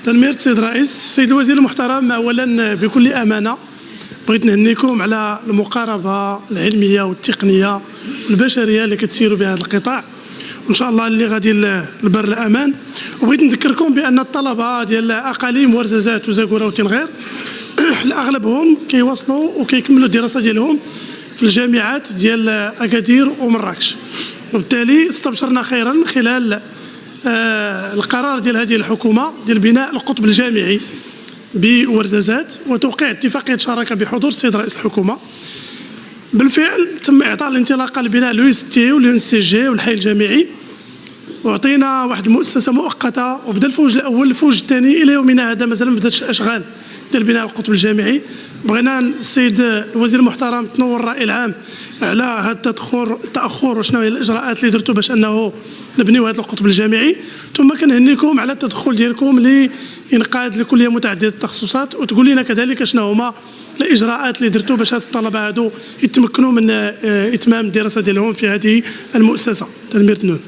تنمية السيد الرئيس. السيد الوزير المحترم، اولا بكل امانه بغيت نهنيكم على المقاربه العلميه والتقنيه والبشريه اللي كتسيروا بهذا القطاع، وان شاء الله اللي غادي البر الامان. وبغيت نذكركم بان الطلبه ديال اقاليم ورزازات وزاكوره وتنغير اغلبهم كيواصلوا وكيكملوا الدراسه ديالهم في الجامعات ديال اكادير ومراكش، وبالتالي استبشرنا خيرا خلال القرار ديال هذه الحكومه ديال بناء القطب الجامعي بورزازات وتوقيع اتفاقيه شراكه بحضور السيد رئيس الحكومه. بالفعل تم اعطاء الانطلاقه لبناء لو اس تي ولو سي جي والحي الجامعي، وعطينا واحد المؤسسه مؤقته وبدا الفوج الاول. الفوج الثاني الى يومنا هذا مازال ما بداتش الاشغال ديال بناء القطب الجامعي. بغينا السيد الوزير المحترم تنور الراي العام على هذا التاخر وشنو هي الاجراءات اللي درتوا باش انه نبنيو هذا القطب الجامعي. ثم كنهنيكم على التدخل ديالكم لانقاذ لكليه متعدده التخصصات، وتقول لنا كذلك شنو هما الاجراءات اللي درتوا باش هاد الطلبه هادو يتمكنوا من اتمام الدراسه ديالهم في هذه المؤسسه تنميه النون.